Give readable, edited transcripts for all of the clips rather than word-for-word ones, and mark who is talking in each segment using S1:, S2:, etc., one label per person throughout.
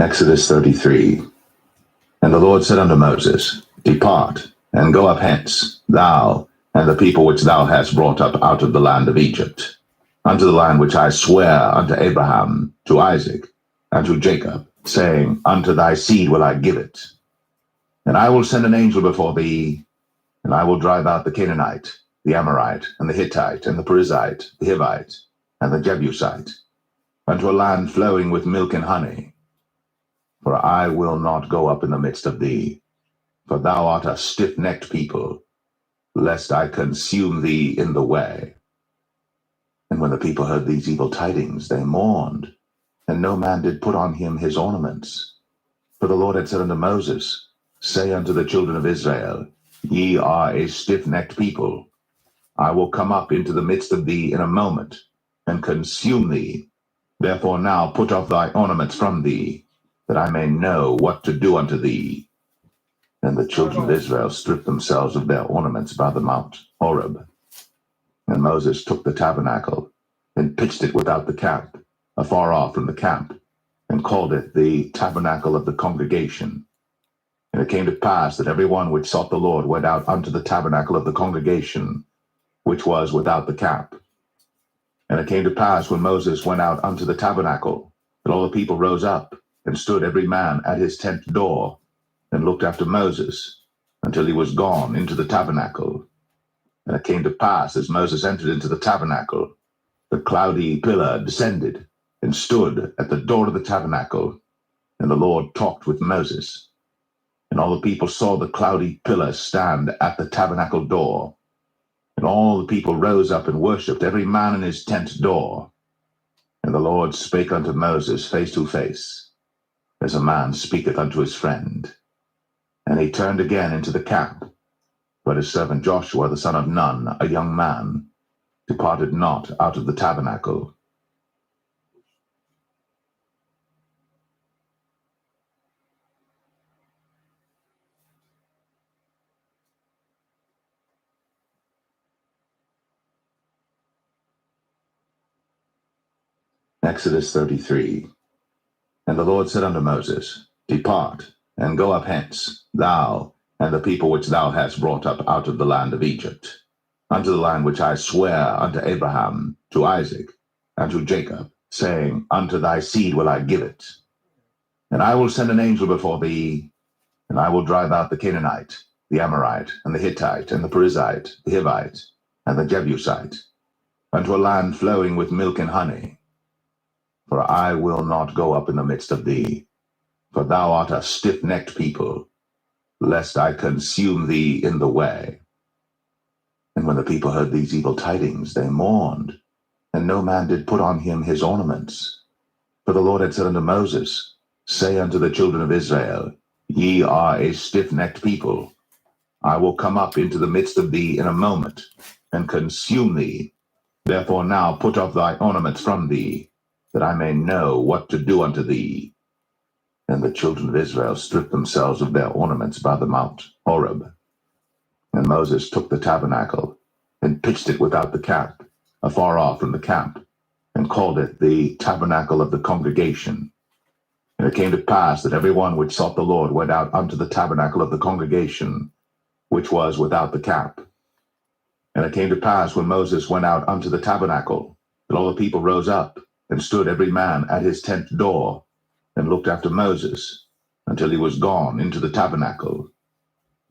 S1: Exodus 33. And the Lord said unto Moses, Depart, and go up hence, thou and the people which thou hast brought up out of the land of Egypt, unto the land which I swear unto Abraham, to Isaac, and to Jacob, saying, Unto thy seed will I give it. And I will send an angel before thee, and I will drive out the Canaanite, the Amorite, and the Hittite, and the Perizzite, the Hivite, and the Jebusite, unto a land flowing with milk and honey. For I will not go up in the midst of thee, for thou art a stiff-necked people, lest I consume thee in the way. And when the people heard these evil tidings, they mourned, and no man did put on him his ornaments. For the Lord had said unto Moses, Say unto the children of Israel, Ye are a stiff-necked people. I will come up into the midst of thee in a moment, and consume thee. Therefore now put off thy ornaments from thee, that I may know what to do unto thee. And the children of Israel stripped themselves of their ornaments by the mount Horeb. And Moses took the tabernacle, and pitched it without the camp, afar off from the camp, and called it the tabernacle of the congregation. And it came to pass that every one which sought the Lord went out unto the tabernacle of the congregation, which was without the camp. And it came to pass, when Moses went out unto the tabernacle, that all the people rose up, and stood every man at his tent door, and looked after Moses, until he was gone into the tabernacle. And it came to pass, as Moses entered into the tabernacle, the cloudy pillar descended, and stood at the door of the tabernacle, and the Lord talked with Moses. And all the people saw the cloudy pillar stand at the tabernacle door. And all the people rose up and worshipped, every man in his tent door. And the Lord spake unto Moses face to face, as a man speaketh unto his friend. And he turned again into the camp, but his servant Joshua the son of Nun, a young man, departed not out of the tabernacle. Exodus 33. And the Lord said unto Moses, Depart, and go up hence, thou and the people which thou hast brought up out of the land of Egypt, unto the land which I swear unto Abraham, to Isaac, and to Jacob, saying, Unto thy seed will I give it. And I will send an angel before thee, and I will drive out the Canaanite, the Amorite, and the Hittite, and the Perizzite, the Hivite, and the Jebusite, unto a land flowing with milk and honey. For I will not go up in the midst of thee, for thou art a stiff-necked people, lest I consume thee in the way. And when the people heard these evil tidings, they mourned, and no man did put on him his ornaments. For the Lord had said unto Moses, Say unto the children of Israel, Ye are a stiff-necked people. I will come up into the midst of thee in a moment, and consume thee. Therefore now put off thy ornaments from thee, that I may know what to do unto thee. And the children of Israel stripped themselves of their ornaments by the mount Horeb. And Moses took the tabernacle, and pitched it without the camp, afar off from the camp, and called it the tabernacle of the congregation. And it came to pass that every one which sought the Lord went out unto the tabernacle of the congregation, which was without the camp. And it came to pass, when Moses went out unto the tabernacle, that all the people rose up, and stood every man at his tent door, and looked after Moses, until he was gone into the tabernacle.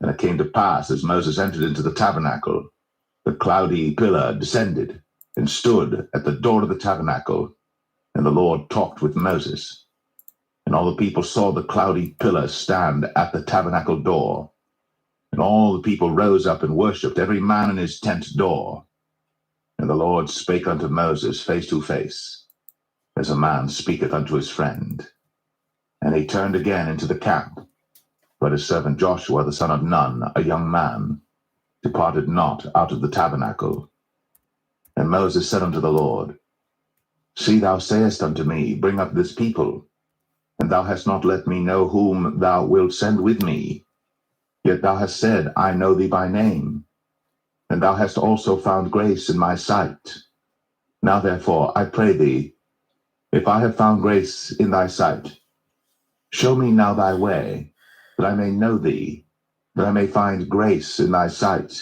S1: And it came to pass, as Moses entered into the tabernacle, the cloudy pillar descended, and stood at the door of the tabernacle, and the Lord talked with Moses. And all the people saw the cloudy pillar stand at the tabernacle door. And all the people rose up and worshipped, every man in his tent door. And the Lord spake unto Moses face to face, as a man speaketh unto his friend. And he turned again into the camp, but his servant Joshua the son of Nun, a young man, departed not out of the tabernacle. And Moses said unto the Lord, See, thou sayest unto me, Bring up this people, and thou hast not let me know whom thou wilt send with me. Yet thou hast said, I know thee by name, and thou hast also found grace in my sight. Now therefore, I pray thee, if I have found grace in thy sight, Show me now thy way, that I may know thee, that I may find grace in thy sight,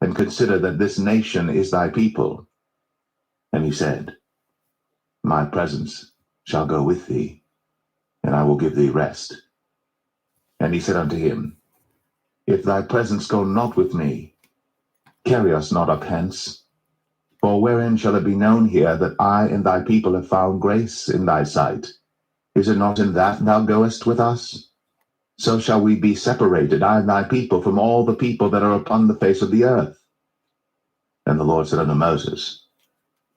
S1: and consider that this nation is thy people. And he said, My presence shall go with thee, and I will give thee rest. And he said unto him, If thy presence go not with me, carry us not up hence. For wherein shall it be known here that I and thy people have found grace in thy sight? Is it not in that thou goest with us? So shall we be separated, I and thy people, from all the people that are upon the face of the earth. And the Lord said unto Moses,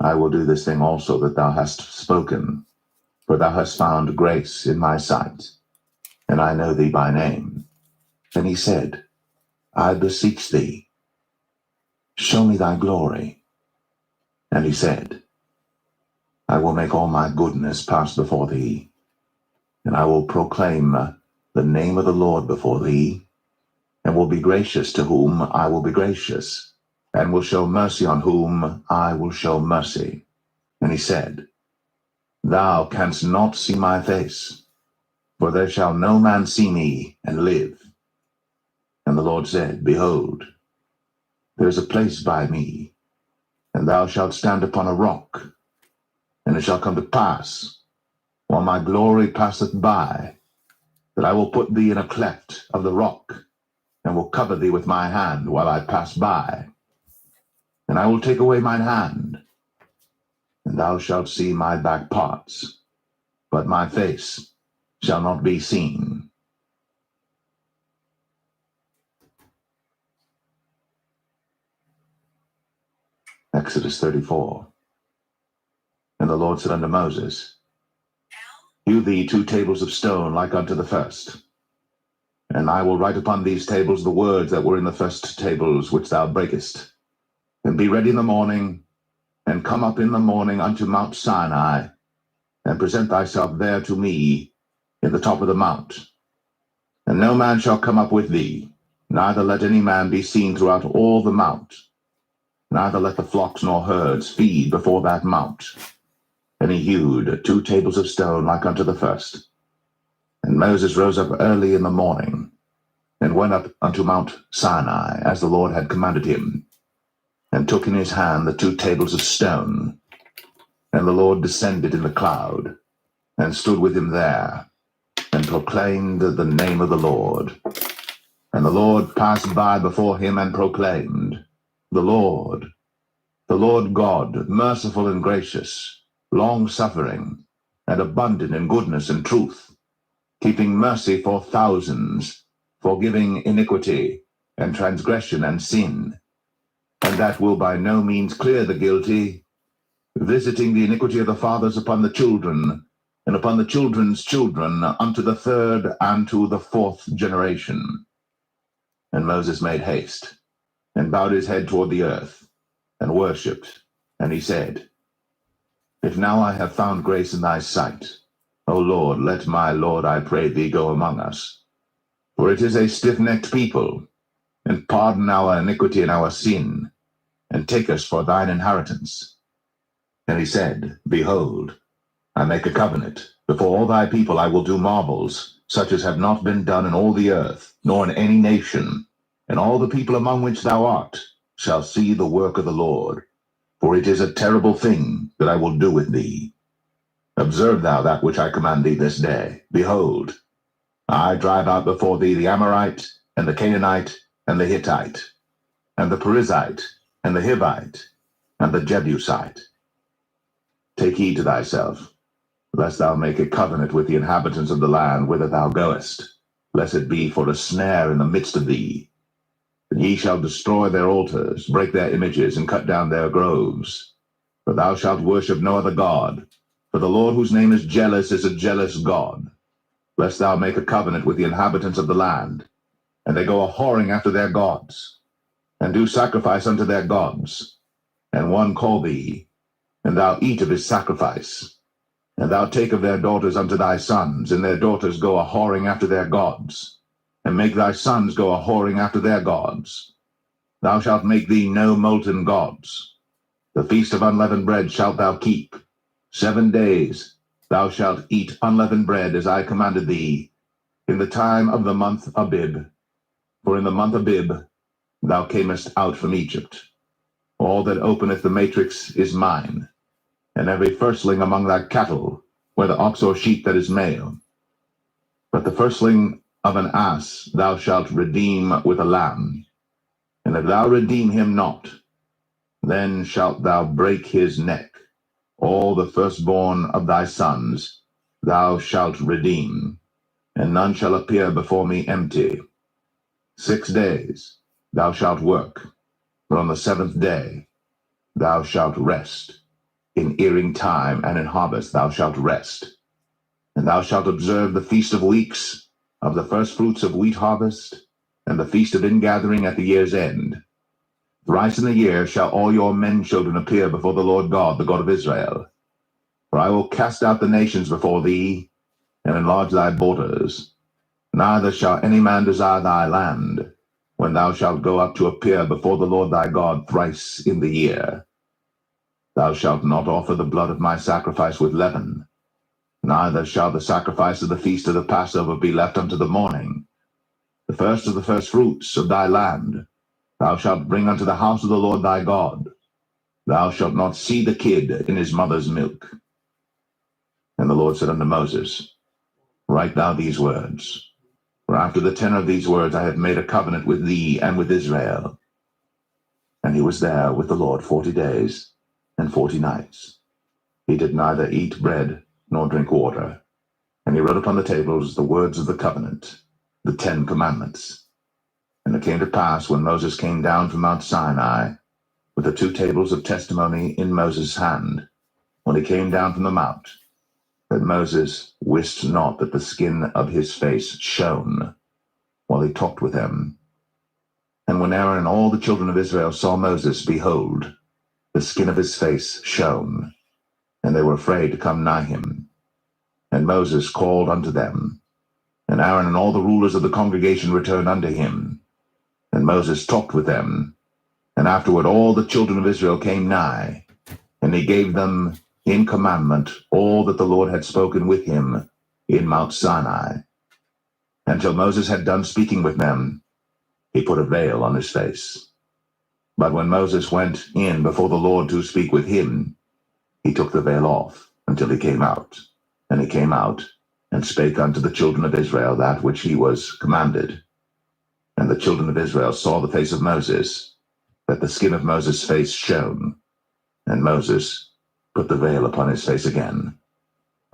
S1: I will do this thing also that thou hast spoken, for thou hast found grace in my sight, and I know thee by name. And he said, I beseech thee, show me thy glory. And he said, I will make all my goodness pass before thee, and I will proclaim the name of the Lord before thee, and will be gracious to whom I will be gracious, and will show mercy on whom I will show mercy. And he said, Thou canst not see my face, for there shall no man see me and live. And the Lord said, Behold, there is a place by me, and thou shalt stand upon a rock. And it shall come to pass, while my glory passeth by, that I will put thee in a cleft of the rock, and will cover thee with my hand while I pass by. And I will take away mine hand, and thou shalt see my back parts, but my face shall not be seen. Exodus 34. And the Lord said unto Moses, Hew thee 2 tables of stone like unto the first. And I will write upon these tables the words that were in the first tables which thou breakest. And be ready in the morning, and come up in the morning unto Mount Sinai, and present thyself there to me in the top of the mount. And no man shall come up with thee, neither let any man be seen throughout all the mount, neither let the flocks nor herds feed before that mount. And he hewed 2 tables of stone like unto the first. And Moses rose up early in the morning, and went up unto Mount Sinai, as the Lord had commanded him, and took in his hand the 2 tables of stone. And the Lord descended in the cloud, and stood with him there, and proclaimed the name of the Lord. And the Lord passed by before him, and proclaimed, The Lord God, merciful and gracious, long-suffering, and abundant in goodness and truth, keeping mercy for thousands, forgiving iniquity and transgression and sin, and that will by no means clear the guilty, visiting the iniquity of the fathers upon the children, and upon the children's children, unto the 3rd and to the 4th generation. And Moses made haste, and bowed his head toward the earth, and worshipped. And he said, If now I have found grace in thy sight, O Lord, let my Lord, I pray thee, go among us. For it is a stiff-necked people, and pardon our iniquity and our sin, and take us for thine inheritance. And he said, Behold, I make a covenant. Before all thy people I will do marvels, such as have not been done in all the earth, nor in any nation. And all the people among which thou art shall see the work of the Lord. For it is a terrible thing that I will do with thee. Observe thou that which I command thee this day. Behold, I drive out before thee the Amorite, and the Canaanite, and the Hittite, and the Perizzite, and the Hivite, and the Jebusite. Take heed to thyself, lest thou make a covenant with the inhabitants of the land whither thou goest, lest it be for a snare in the midst of thee. And ye shall destroy their altars, break their images, and cut down their groves. For thou shalt worship no other God. For the Lord whose name is a jealous God. Lest thou make a covenant with the inhabitants of the land, and they go a-whoring after their gods, and do sacrifice unto their gods. And one call thee, and thou eat of his sacrifice. And thou take of their daughters unto thy sons, and their daughters go a-whoring after their gods, and make thy sons go a-whoring after their gods. Thou shalt make thee no molten gods. The feast of unleavened bread shalt thou keep. 7 days thou shalt eat unleavened bread, as I commanded thee, in the time of the month Abib, for in the month Abib thou camest out from Egypt. All that openeth the matrix is mine, and every firstling among thy cattle, whether ox or sheep that is male. But the firstling of an ass thou shalt redeem with a lamb, and if thou redeem him not, then shalt thou break his neck. All the firstborn of thy sons thou shalt redeem, and none shall appear before me empty. 6 days thou shalt work, but on the 7th day thou shalt rest. In earing time and in harvest thou shalt rest. And thou shalt observe the feast of weeks, of the first fruits of wheat harvest, and the feast of ingathering at the year's end. Thrice in the year shall all your men children appear before the Lord God, the God of Israel. For I will cast out the nations before thee, and enlarge thy borders. Neither shall any man desire thy land, when thou shalt go up to appear before the Lord thy God thrice in the year. Thou shalt not offer the blood of my sacrifice with leaven, neither shall the sacrifice of the feast of the Passover be left unto the morning. The first of the first fruits of thy land thou shalt bring unto the house of the Lord thy God. Thou shalt not see the kid in his mother's milk. And the Lord said unto Moses, Write thou these words, for after the tenor of these words I have made a covenant with thee and with Israel. And he was there with the Lord 40 days and 40 nights. He did neither eat bread nor drink water. And he wrote upon the tables the words of the covenant, the 10 commandments. And it came to pass, when Moses came down from Mount Sinai, with the 2 tables of testimony in Moses' hand, when he came down from the mount, that Moses wist not that the skin of his face shone, while he talked with him. And when Aaron and all the children of Israel saw Moses, behold, the skin of his face shone, and they were afraid to come nigh him. And Moses called unto them, and Aaron and all the rulers of the congregation returned unto him. And Moses talked with them, and afterward all the children of Israel came nigh, and he gave them in commandment all that the Lord had spoken with him in Mount Sinai. Until Moses had done speaking with them, he put a veil on his face. But when Moses went in before the Lord to speak with him, he took the veil off until he came out. And he came out and spake unto the children of Israel that which he was commanded. And the children of Israel saw the face of Moses, that the skin of Moses' face shone. And Moses put the veil upon his face again,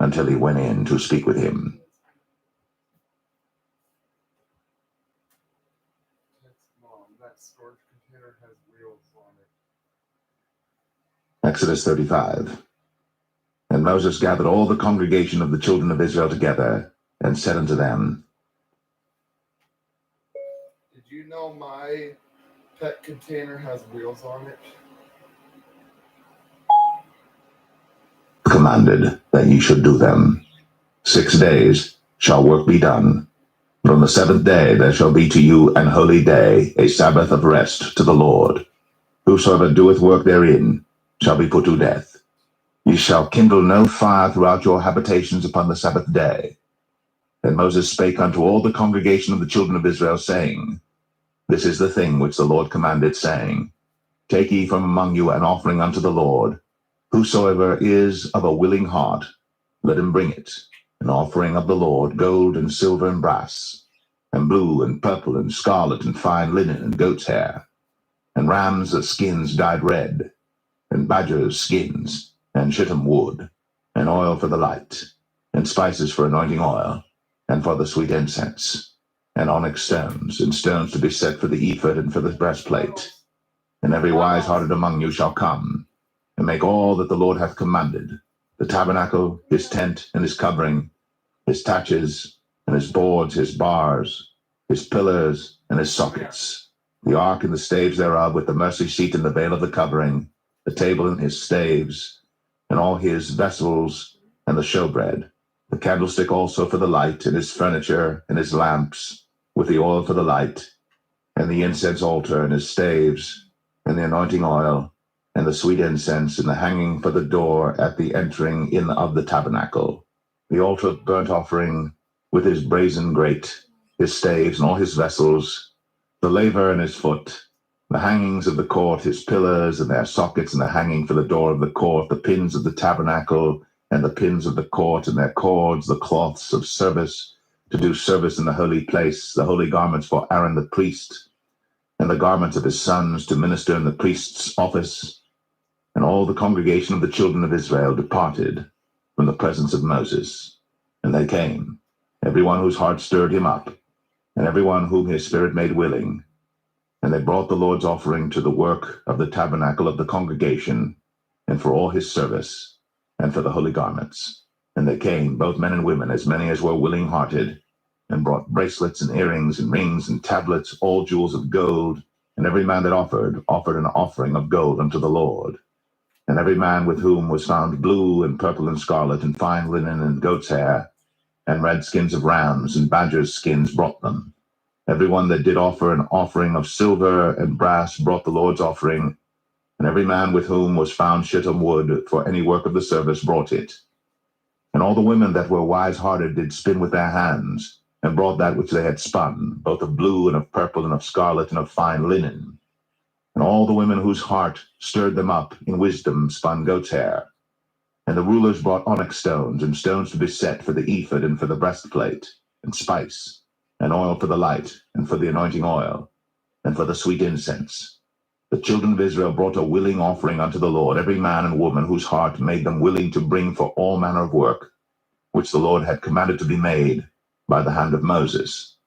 S1: until he went in to speak with him.
S2: That storage container has wheels on it.
S1: Exodus 35. And Moses gathered all the congregation of the children of Israel together, and said unto them,
S2: Did you know my pet container has wheels on it?
S1: Commanded that ye should do them. 6 days shall work be done. But on the 7th day there shall be to you an holy day, a Sabbath of rest to the Lord. Whosoever doeth work therein shall be put to death. Ye shall kindle no fire throughout your habitations upon the Sabbath day. And Moses spake unto all the congregation of the children of Israel, saying, This is the thing which the Lord commanded, saying, Take ye from among you an offering unto the Lord. Whosoever is of a willing heart, let him bring it, an offering of the Lord, gold and silver and brass, and blue and purple and scarlet and fine linen and goat's hair, and rams' skins dyed red, and badgers' skins, and shittim wood, and oil for the light, and spices for anointing oil, and for the sweet incense, and onyx stones, and stones to be set for the ephod and for the breastplate. And every wise-hearted among you shall come, and make all that the Lord hath commanded, the tabernacle, his tent, and his covering, his taches, and his boards, his bars, his pillars, and his sockets, the ark and the staves thereof, with the mercy seat and the veil of the covering, the table and his staves, and all his vessels, and the showbread, the candlestick also for the light, and his furniture, and his lamps, with the oil for the light, and the incense altar, and his staves, and the anointing oil, and the sweet incense, and the hanging for the door at the entering in of the tabernacle, the altar of burnt offering, with his brazen grate, his staves and all his vessels, the laver and his foot, the hangings of the court, his pillars and their sockets, and the hanging for the door of the court, the pins of the tabernacle, and the pins of the court, and their cords, the cloths of service, to do service in the holy place, the holy garments for Aaron the priest, and the garments of his sons to minister in the priest's office. And all the congregation of the children of Israel departed from the presence of Moses. And they came, everyone whose heart stirred him up, and everyone whom his spirit made willing. And they brought the Lord's offering to the work of the tabernacle of the congregation, and for all his service, and for the holy garments. And they came, both men and women, as many as were willing-hearted, and brought bracelets and earrings and rings and tablets, all jewels of gold. And every man that offered an offering of gold unto the Lord. And every man with whom was found blue and purple and scarlet and fine linen and goat's hair, and red skins of rams and badgers' skins brought them. Every one that did offer an offering of silver and brass brought the Lord's offering, and every man with whom was found shittim wood for any work of the service brought it. And all the women that were wise-hearted did spin with their hands, and brought that which they had spun, both of blue and of purple and of scarlet and of fine linen. And all the women whose heart stirred them up in wisdom spun goat's hair. And the rulers brought onyx stones, and stones to be set for the ephod and for the breastplate, and spice, and oil for the light, and for the anointing oil, and for the sweet incense. The children of Israel brought a willing offering unto the Lord, every man and woman whose heart made them willing to bring for all manner of work, which the Lord had commanded to be made by the hand of Moses.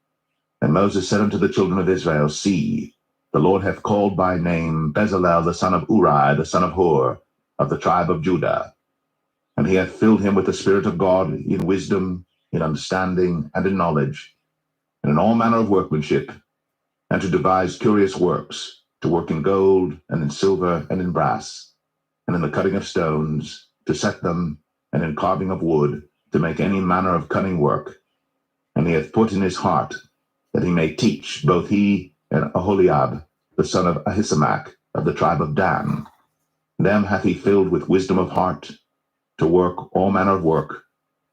S1: And Moses said unto the children of Israel, See, the Lord hath called by name Bezalel the son of Uri, the son of Hur, of the tribe of Judah. And he hath filled him with the Spirit of God in wisdom, in understanding, and in knowledge, and in all manner of workmanship, and to devise curious works, to work in gold, and in silver, and in brass, and in the cutting of stones, to set them, and in carving of wood, to make any manner of cunning work. And he hath put in his heart that he may teach, both he and Aholiab, the son of Ahisamach, of the tribe of Dan. Them hath he filled with wisdom of heart, to work all manner of work,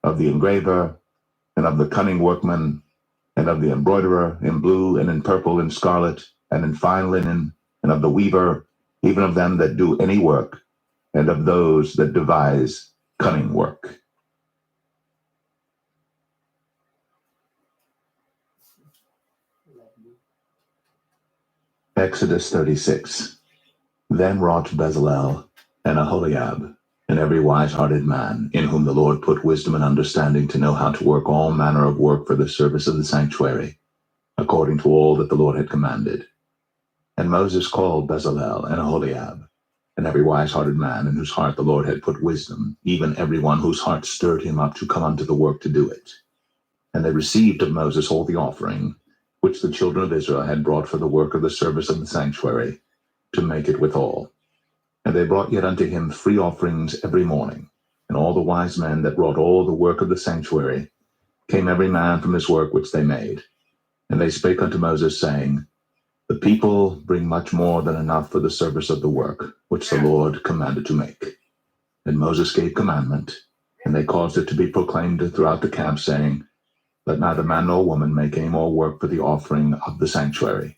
S1: of the engraver, and of the cunning workman, and of the embroiderer, in blue, and in purple, and scarlet, and in fine linen, and of the weaver, even of them that do any work, and of those that devise cunning work. Exodus 36. Then wrought Bezalel and Aholiab, and every wise-hearted man, in whom the Lord put wisdom and understanding to know how to work all manner of work for the service of the sanctuary, according to all that the Lord had commanded. And Moses called Bezalel and Aholiab, and every wise-hearted man in whose heart the Lord had put wisdom, even every one whose heart stirred him up to come unto the work to do it. And they received of Moses all the offering, which the children of Israel had brought for the work of the service of the sanctuary, to make it withal. And they brought yet unto him free offerings every morning. And all the wise men that wrought all the work of the sanctuary came every man from his work which they made. And they spake unto Moses, saying, The people bring much more than enough for the service of the work which the Lord commanded to make. And Moses gave commandment, and they caused it to be proclaimed throughout the camp, saying, Let neither man nor woman make any more work for the offering of the sanctuary.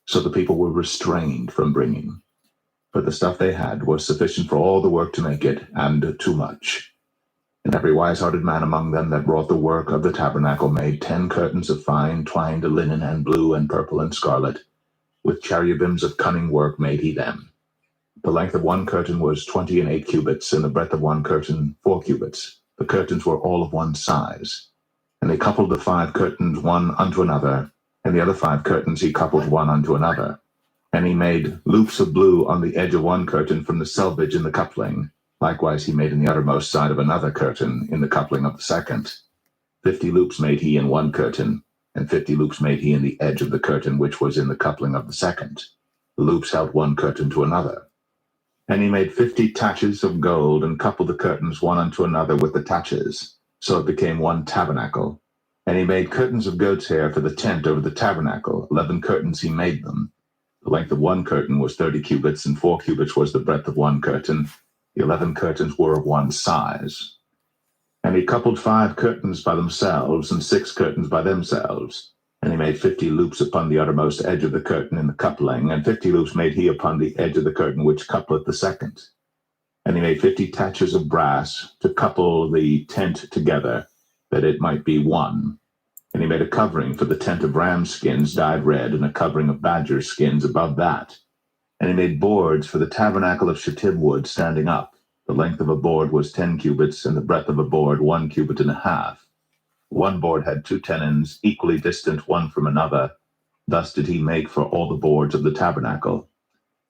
S1: So the people were restrained from bringing. For the stuff they had was sufficient for all the work to make it, and too much. And every wise-hearted man among them that wrought the work of the tabernacle made 10 curtains of fine twined linen and blue and purple and scarlet. With cherubims of cunning work made he them. The length of one curtain was 20 and 8 cubits, and the breadth of one curtain 4 cubits. The curtains were all of one size. And he coupled the 5 curtains one unto another, and the other 5 curtains he coupled one unto another. And he made loops of blue on the edge of one curtain from the selvage in the coupling. Likewise he made in the uttermost side of another curtain in the coupling of the second. 50 loops made he in one curtain, and 50 loops made he in the edge of the curtain which was in the coupling of the second. The loops held one curtain to another. And he made 50 taches of gold, and coupled the curtains one unto another with the taches. So it became one tabernacle. And he made curtains of goat's hair for the tent over the tabernacle. 11 curtains he made them. The length of one curtain was 30 cubits, and 4 cubits was the breadth of one curtain. The 11 curtains were of one size. And And he coupled 5 curtains by themselves and 6 curtains by themselves. And he made 50 loops upon the uttermost edge of the curtain in the coupling, and 50 loops made he upon the edge of the curtain which coupleth the second. And he made 50 taches of brass to couple the tent together, that it might be one. And he made a covering for the tent of ram skins dyed red, and a covering of badger skins above that. And he made boards for the tabernacle of shittim wood standing up. The length of a board was 10 cubits, and the breadth of a board 1 cubit and a half. One board had 2 tenons, equally distant one from another. Thus did he make for all the boards of the tabernacle.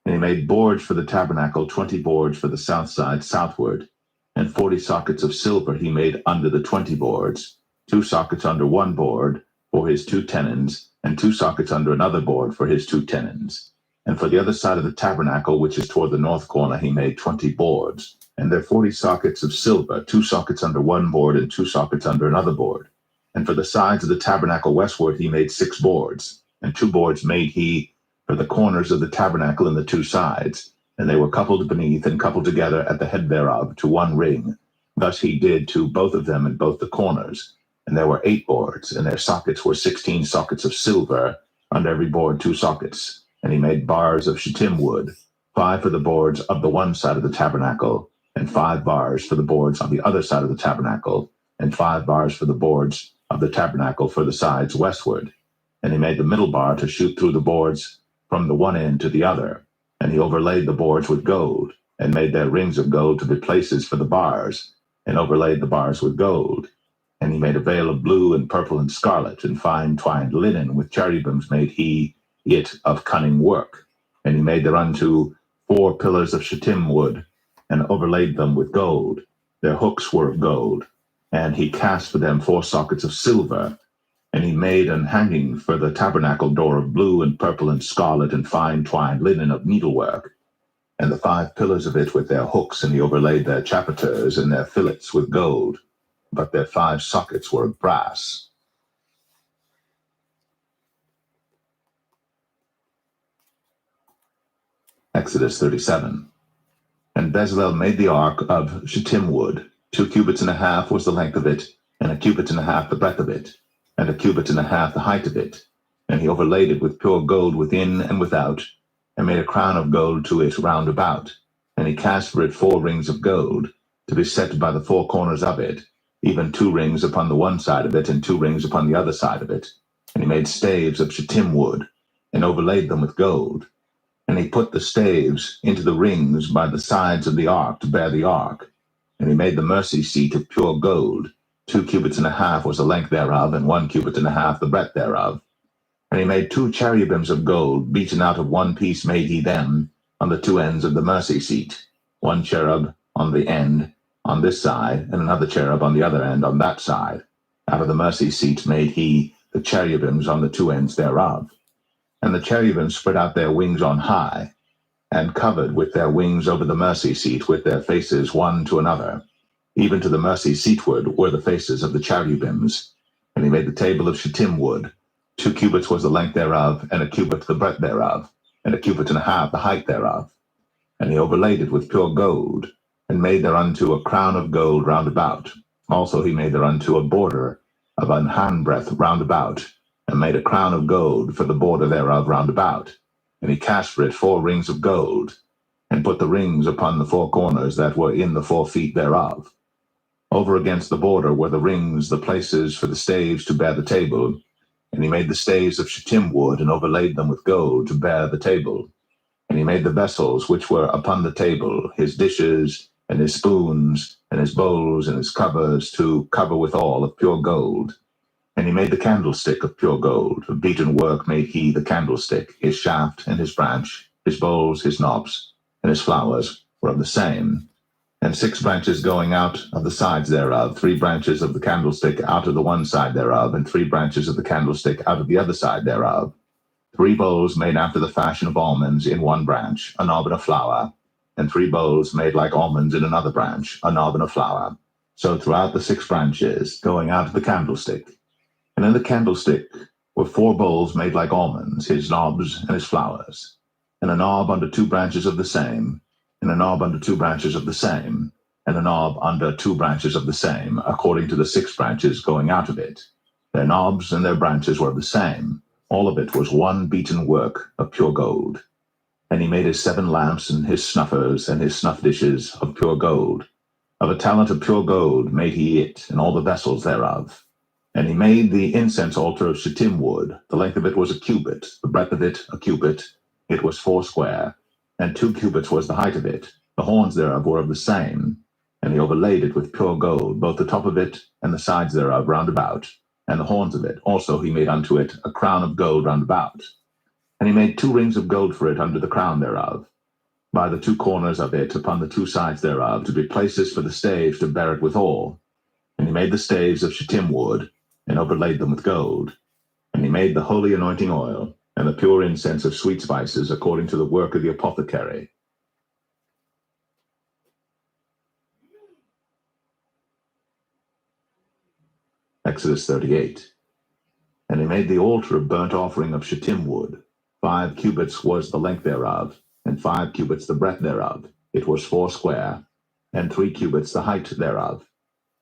S1: And he made boards for the tabernacle, 20 boards for the south side southward, and 40 sockets of silver he made under the 20 boards, 2 sockets under one board for his 2 tenons, and 2 sockets under another board for his 2 tenons. And for the other side of the tabernacle, which is toward the north corner, he made 20 boards, and there 40 sockets of silver, 2 sockets under one board and 2 sockets under another board. And for the sides of the tabernacle westward he made 6 boards, and 2 boards made he for the corners of the tabernacle in the 2 sides, and they were coupled beneath and coupled together at the head thereof to one ring. Thus he did to both of them in both the corners. And there were 8 boards, and their sockets were 16 sockets of silver, under every board 2 sockets. And he made bars of shittim wood, 5 for the boards of the one side of the tabernacle, and 5 bars for the boards on the other side of the tabernacle, and 5 bars for the boards of the tabernacle for the sides westward. And he made the middle bar to shoot through the boards from the one end to the other. And he overlaid the boards with gold, and made their rings of gold to be places for the bars, and overlaid the bars with gold. And he made a veil of blue and purple and scarlet, and fine twined linen, with cherubims made he it of cunning work. And he made thereunto 4 pillars of shittim wood, and overlaid them with gold. Their hooks were of gold. And he cast for them 4 sockets of silver. And he made an hanging for the tabernacle door of blue and purple and scarlet and fine twined linen of needlework. And the 5 pillars of it with their hooks, and he overlaid their chapiters and their fillets with gold. But their 5 sockets were of brass. Exodus 37. And Bezalel made the ark of shittim wood. 2 cubits and a half was the length of it, and 1 cubit and a half the breadth of it, and 1 cubit and a half the height of it. And he overlaid it with pure gold within and without, and made a crown of gold to it round about. And he cast for it 4 rings of gold, to be set by the 4 corners of it, even 2 rings upon the one side of it, and 2 rings upon the other side of it. And he made staves of shittim wood, and overlaid them with gold. And he put the staves into the rings by the sides of the ark to bear the ark. And he made the mercy seat of pure gold. 2 cubits and a half was the length thereof, and 1 cubit and a half the breadth thereof. And he made 2 cherubims of gold, beaten out of one piece made he them, on the 2 ends of the mercy seat, 1 cherub on the end on this side, and another cherub on the other end on that side. Out of the mercy seat made he the cherubims on the 2 ends thereof. And the cherubims spread out their wings on high, and covered with their wings over the mercy seat with their faces one to another. Even to the mercy seatward were the faces of the cherubims. And he made the table of shittim wood. 2 cubits was the length thereof, and 1 cubit the breadth thereof, and 1 cubit and a half the height thereof. And he overlaid it with pure gold, and made thereunto a crown of gold round about. Also he made thereunto a border of an handbreadth round about, and made a crown of gold for the border thereof round about. And he cast for it 4 rings of gold, and put the rings upon the 4 corners that were in the 4 feet thereof. Over against the border were the rings, the places for the staves to bear the table. And he made the staves of shittim wood, and overlaid them with gold to bear the table. And he made the vessels which were upon the table, his dishes, and his spoons, and his bowls, and his covers, to cover withal of pure gold. And he made the candlestick of pure gold. Of beaten work made he the candlestick. His shaft and his branch, his bowls, his knobs, and his flowers were of the same. And 6 branches going out of the sides thereof, 3 branches of the candlestick out of the one side thereof, and 3 branches of the candlestick out of the other side thereof. 3 bowls made after the fashion of almonds in one branch, a knob and a flower, and 3 bowls made like almonds in another branch, a knob and a flower. So throughout the 6 branches going out of the candlestick. And in the candlestick were 4 bowls made like almonds, his knobs and his flowers, and a knob under 2 branches of the same, and a knob under 2 branches of the same. and a knob under 2 branches of the same, according to the 6 branches going out of it. Their knobs and their branches were of the same. All of it was one beaten work of pure gold. And he made his 7 lamps and his snuffers and his snuff dishes of pure gold. Of a talent of pure gold made he it, and all the vessels thereof. And he made the incense altar of shittim wood. The length of it was a cubit, the breadth of it a cubit. It was 4 square, and 2 cubits was the height of it. The horns thereof were of the same. And he overlaid it with pure gold, both the top of it and the sides thereof round about. And the horns of it also he made unto it a crown of gold round about. And he made 2 rings of gold for it under the crown thereof, by the 2 corners of it upon the 2 sides thereof, to be places for the staves to bear it withal. And he made the staves of shittim wood, and overlaid them with gold. And he made the holy anointing oil, and the pure incense of sweet spices, according to the work of the apothecary. Exodus 38. And he made the altar of burnt offering of shittim wood. 5 cubits was the length thereof, and 5 cubits the breadth thereof. It was 4 square, and 3 cubits the height thereof.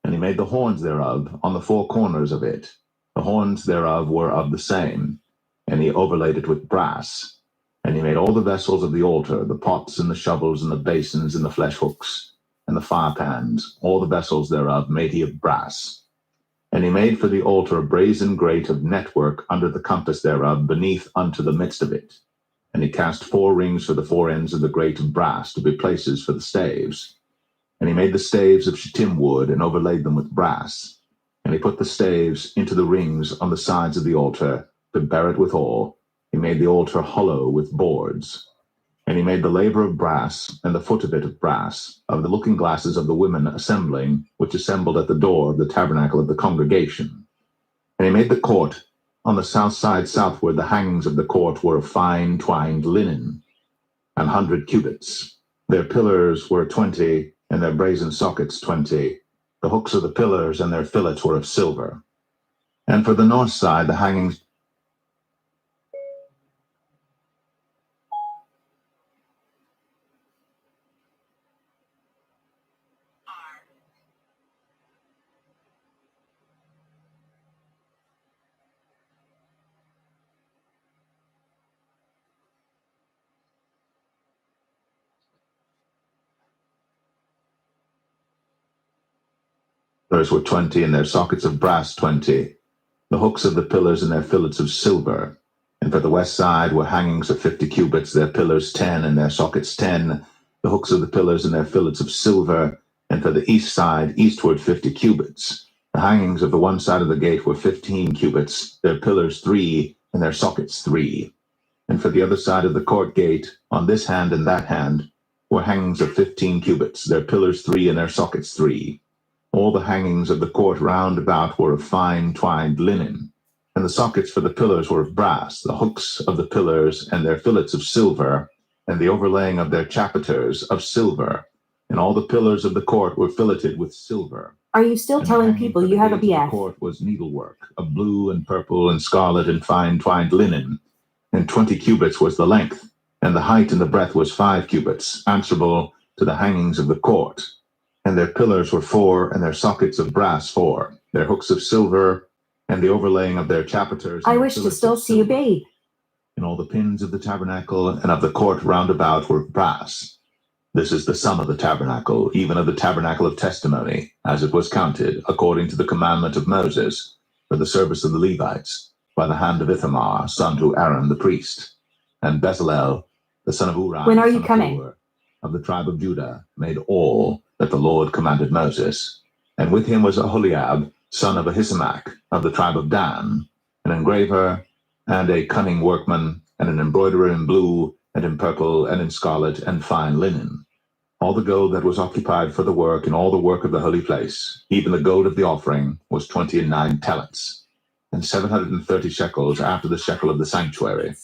S1: And he made the horns thereof on the 4 corners of it. The horns thereof were of the same, and he overlaid it with brass. And he made all the vessels of the altar, the pots and the shovels and the basins and the flesh hooks, and the fire pans, all the vessels thereof made he of brass. And he made for the altar a brazen grate of network under the compass thereof, beneath unto the midst of it. And he cast 4 rings for the 4 ends of the grate of brass, to be places for the staves. And he made the staves of shittim wood, and overlaid them with brass. And he put the staves into the rings on the sides of the altar, to bear it withal. He made the altar hollow with boards. And he made the laver of brass, and the foot of it of brass, of the looking glasses of the women assembling, which assembled at the door of the tabernacle of the congregation. And he made the court. On the south side southward, the hangings of the court were of fine twined linen, 100 cubits. Their pillars were 20, and their brazen sockets 20. The hooks of the pillars and their fillets were of silver. And for the north side, the hangings were 20, and their sockets of brass 20. The hooks of the pillars and their fillets of silver. And for the west side were hangings of 50 cubits, their pillars 10, and their sockets 10. The hooks of the pillars and their fillets of silver. And for the east side, eastward 50 cubits. The hangings of the one side of the gate were 15 cubits, their pillars 3, and their sockets 3. And for the other side of the court gate, on this hand and that hand, were hangings of 15 cubits, their pillars 3, and their sockets 3. All the hangings of the court round about were of fine twined linen, and the sockets for the pillars were of brass, the hooks of the pillars and their fillets of silver, and the overlaying of their chapiters of silver, and all the pillars of the court were filleted with silver.
S3: Are you still
S1: And
S3: telling
S1: hanging
S3: people
S1: for
S3: you
S1: the
S3: have a
S1: gates of
S3: BF?
S1: The court was needlework of blue and purple and scarlet and fine twined linen, and 20 cubits was the length, and the height and the breadth was 5 cubits, answerable to the hangings of the court. And their pillars were 4, and their sockets of brass 4, their hooks of silver, and the overlaying of their chapiters.
S3: I wish to still see you bathe.
S1: And all the pins of the tabernacle and of the court round about were of brass. This is the sum of the tabernacle, even of the tabernacle of testimony, as it was counted, according to the commandment of Moses, for the service of the Levites, by the hand of Ithamar, son to Aaron the priest. And Bezalel, the son of Uri,
S3: When are you
S1: son of
S3: coming?
S1: Hur, of the tribe of Judah, made all that the Lord commanded Moses. And with him was Aholiab, son of Ahisamach, of the tribe of Dan, an engraver, and a cunning workman, and an embroiderer in blue, and in purple, and in scarlet, and fine linen. All the gold that was occupied for the work, and all the work of the holy place, even the gold of the offering, was 29 talents, and 730 shekels after the shekel of the sanctuary.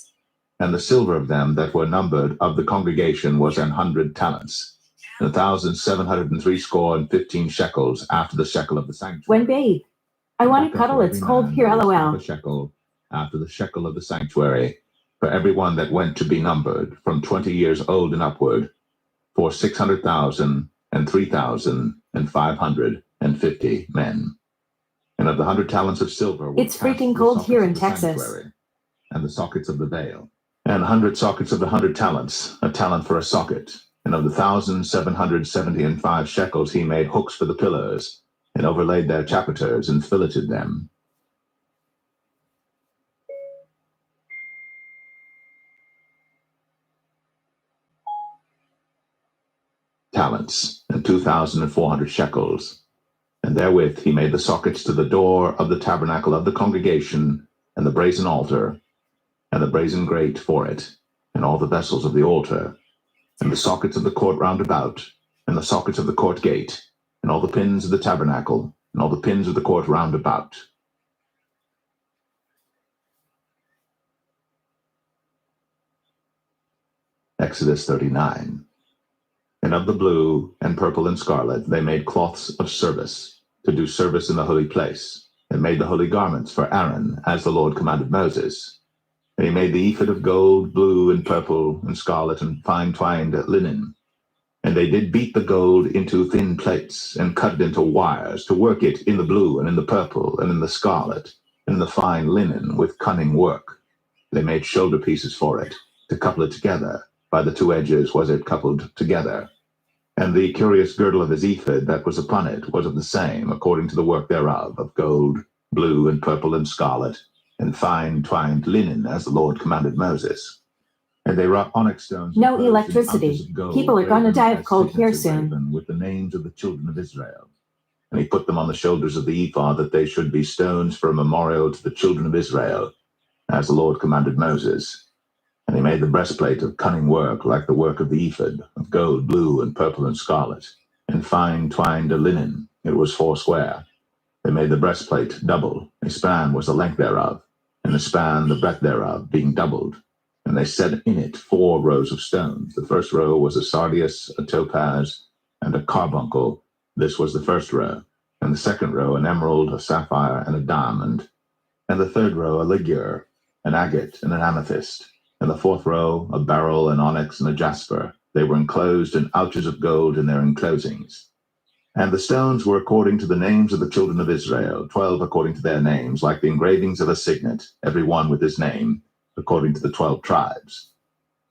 S1: And the silver of them that were numbered of the congregation was 100 talents, 1,703 shekels after the shekel of the sanctuary.
S3: When bathe? I want to cuddle. It's cold here,
S1: Half
S3: lol.
S1: a shekel after the shekel of the sanctuary, for everyone that went to be numbered, from 20 years old and upward, for and 3,550 men. And of the 100 talents of silver were
S3: It's
S1: cast
S3: freaking
S1: the
S3: cold
S1: sockets
S3: here
S1: of
S3: in
S1: the
S3: Texas.
S1: sanctuary and the sockets of the veil, and 100 sockets of the 100 talents, a talent for a socket. And of the 1,775 shekels he made hooks for the pillars, and overlaid their chapiters, and filleted them. Talents, and 2,400 shekels. And therewith he made the sockets to the door of the tabernacle of the congregation, and the brazen altar, and the brazen grate for it, and all the vessels of the altar, and the sockets of the court round about, and the sockets of the court gate, and all the pins of the tabernacle, and all the pins of the court round about. Exodus 39. And of the blue and purple and scarlet they made cloths of service, to do service in the holy place, and made the holy garments for Aaron, as the Lord commanded Moses. And he made the ephod of gold, blue, and purple, and scarlet, and fine twined linen. And they did beat the gold into thin plates, and cut it into wires, to work it in the blue, and in the purple, and in the scarlet, and in the fine linen, with cunning work. They made shoulder pieces for it, to couple it together. By the two edges was it coupled together. And the curious girdle of his ephod that was upon it was of the same, according to the work thereof, of gold, blue, and purple, and scarlet, and fine twined linen, as the Lord commanded Moses. And they wrought onyx stones.
S3: No
S1: enclosed in
S3: electricity.
S1: ounces of gold,
S3: People are going to
S1: graven
S3: die of
S1: as
S3: cold here
S1: signets
S3: soon.
S1: engraven with the names of the children of Israel. And he put them on the shoulders of the ephod, that they should be stones for a memorial to the children of Israel, as the Lord commanded Moses. And he made the breastplate of cunning work, like the work of the ephod, of gold, blue, and purple, and scarlet, and fine twined linen. It was foursquare. They made the breastplate double. A span was the length thereof, and the span the breadth thereof, being doubled. And they set in it 4 rows of stones. The first row was a sardius, a topaz, and a carbuncle. This was the first row. And the second row an emerald, a sapphire, and a diamond. And the third row a ligure, an agate, and an amethyst. And the fourth row a beryl, an onyx, and a jasper. They were enclosed in ouches of gold in their enclosings. And the stones were according to the names of the children of Israel, 12 according to their names, like the engravings of a signet, every one with his name, according to the 12 tribes.